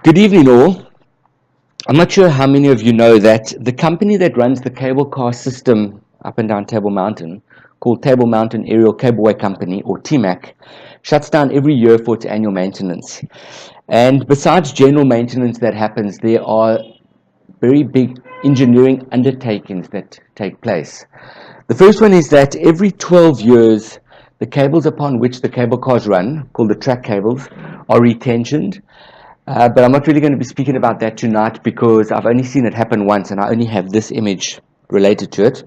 Good evening, all. I'm not sure how many of you know that the company that runs the cable car system up and down Table Mountain, called Table Mountain Aerial Cableway Company, or TMAC, shuts down every year for its annual maintenance. And besides general maintenance that happens, there are very big engineering undertakings that take place. The first one is that every 12 years, the cables upon which the cable cars run, called the track cables, are retensioned. But I'm not really going to be speaking about that tonight because I've only seen it happen once and I only have this image related to it.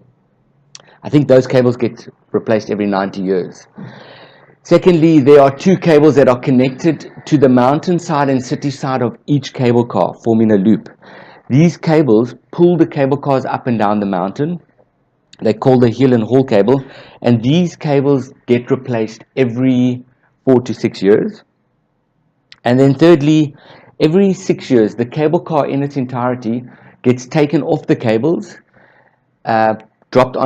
I think those cables get replaced every 90 years. Secondly, there are two cables that are connected to the mountainside and city side of each cable car, forming a loop. These cables pull the cable cars up and down the mountain. They call the heel and haul cable, and these cables get replaced every 4 to 6 years. And then thirdly, every 6 years, the cable car in its entirety gets taken off the cables, dropped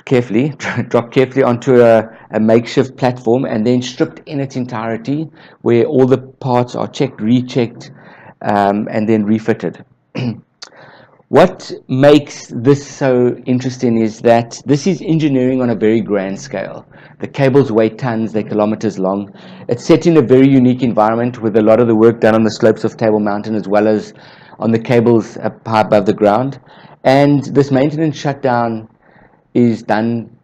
carefully onto a makeshift platform, and then stripped in its entirety, where all the parts are checked, rechecked, and then refitted. What makes this so interesting is that this is engineering on a very grand scale. The cables weigh tons, they're kilometers long. It's set in a very unique environment with a lot of the work done on the slopes of Table Mountain as well as on the cables up high above the ground. And this maintenance shutdown is done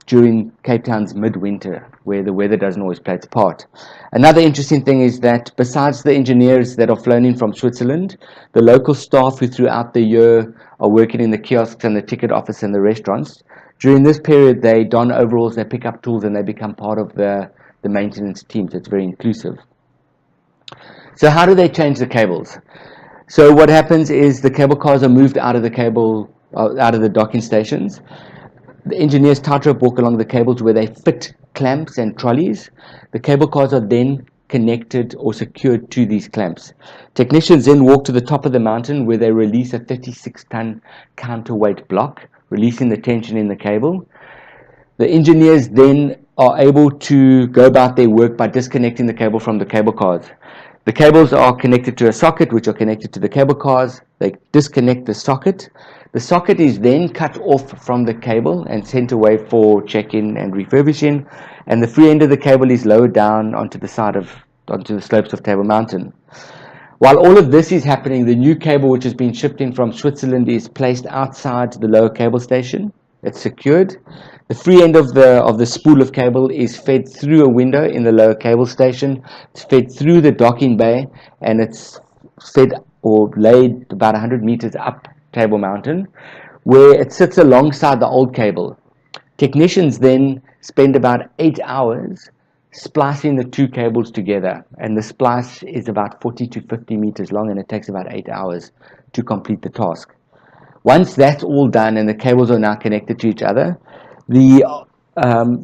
during Cape Town's midwinter, where the weather doesn't always play its part. Another interesting thing is that besides the engineers that are flown in from Switzerland, the local staff who throughout the year are working in the kiosks and the ticket office and the restaurants, during this period they don overalls, they pick up tools, and they become part of the maintenance team. So it's very inclusive. So how do they change the cables? So what happens is the cable cars are moved out of the docking stations. The engineers tightrope walk along the cables where they fit clamps and trolleys. The cable cars are then connected or secured to these clamps. Technicians then walk to the top of the mountain where they release a 36-ton counterweight block, releasing the tension in the cable. The engineers then are able to go about their work by disconnecting the cable from the cable cars. The cables are connected to a socket, which are connected to the cable cars. They disconnect the socket. The socket is then cut off from the cable and sent away for check-in and refurbishing, and the free end of the cable is lowered down onto the slopes of Table Mountain. While all of this is happening, the new cable, which has been shipped in from Switzerland, is placed outside the lower cable station. It's secured. The free end of the spool of cable is fed through a window in the lower cable station. It's fed through the docking bay, and it's fed or laid about 100 meters up Table Mountain, where it sits alongside the old cable. Technicians then spend about 8 hours splicing the two cables together, and the splice is about 40 to 50 meters long, and it takes about 8 hours to complete the task. Once that's all done and the cables are now connected to each other, the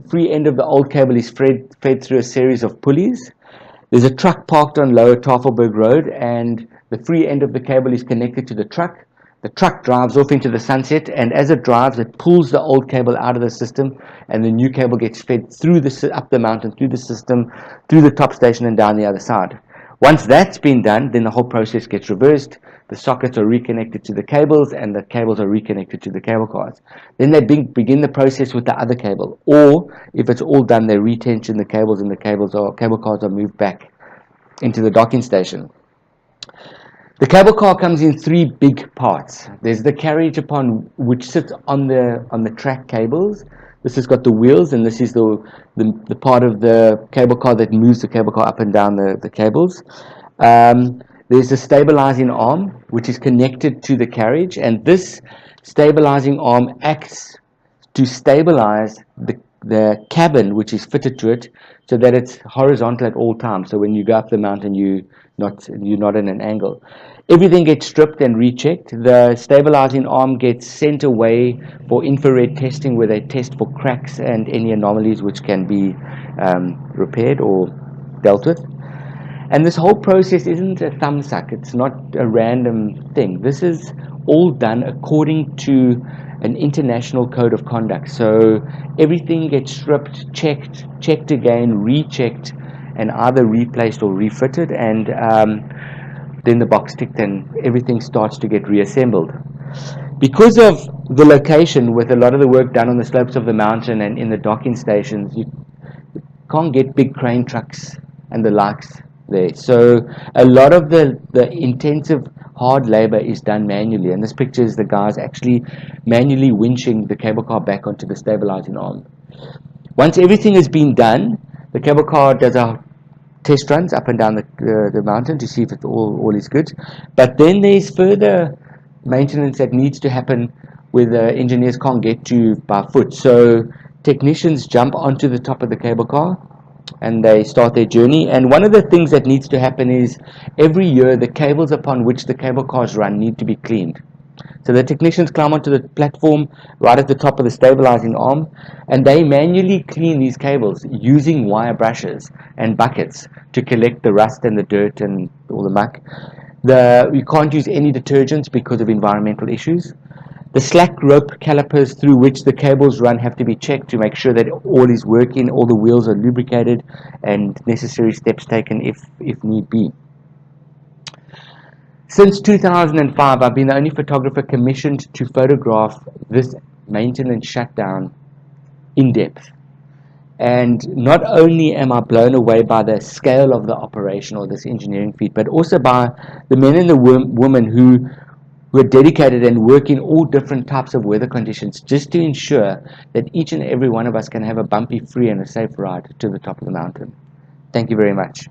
free end of the old cable is fed through a series of pulleys. There's a truck parked on Lower Tafelberg Road, and the free end of the cable is connected to the truck. The truck drives off into the sunset, and as it drives, it pulls the old cable out of the system, and the new cable gets fed up the mountain, through the system, through the top station, and down the other side. Once that's been done, then the whole process gets reversed. The sockets are reconnected to the cables, and the cables are reconnected to the cable cars. Then they begin the process with the other cable, or if it's all done, they retension the cables, and the cable cars are moved back into the docking station. The cable car comes in three big parts. There's the carriage upon which sits on the track cables. This has got the wheels, and this is the part of the cable car that moves the cable car up and down the cables. There's a stabilizing arm which is connected to the carriage, and this stabilizing arm acts to stabilize the cabin which is fitted to it, so that it's horizontal at all times. So when you go up the mountain, you're not in an angle. Everything gets stripped and rechecked. The stabilizing arm gets sent away for infrared testing, where they test for cracks and any anomalies which can be repaired or dealt with. And this whole process isn't a thumbsuck. It's not a random thing. This is all done according to an international code of conduct. So everything gets stripped, checked again, rechecked, and either replaced or refitted. And then the box ticked and everything starts to get reassembled. Because of the location, with a lot of the work done on the slopes of the mountain and in the docking stations, you can't get big crane trucks and the likes there. So a lot of the intensive hard labor is done manually. And this picture is the guys actually manually winching the cable car back onto the stabilizing arm. Once everything has been done, the cable car does a test runs up and down the mountain to see if it all is good. But then there's further maintenance that needs to happen where the engineers can't get to by foot. So technicians jump onto the top of the cable car and they start their journey. And one of the things that needs to happen is every year the cables upon which the cable cars run need to be cleaned. So the technicians climb onto the platform right at the top of the stabilizing arm, and they manually clean these cables using wire brushes and buckets to collect the rust and the dirt and all the muck. You can't use any detergents because of environmental issues. The slack rope calipers through which the cables run have to be checked to make sure that all is working, all the wheels are lubricated, and necessary steps taken if need be. Since 2005, I've been the only photographer commissioned to photograph this maintenance shutdown in depth. And not only am I blown away by the scale of the operation or this engineering feat, but also by the men and the women who are dedicated and work in all different types of weather conditions just to ensure that each and every one of us can have a bumpy free and a safe ride to the top of the mountain. Thank you very much.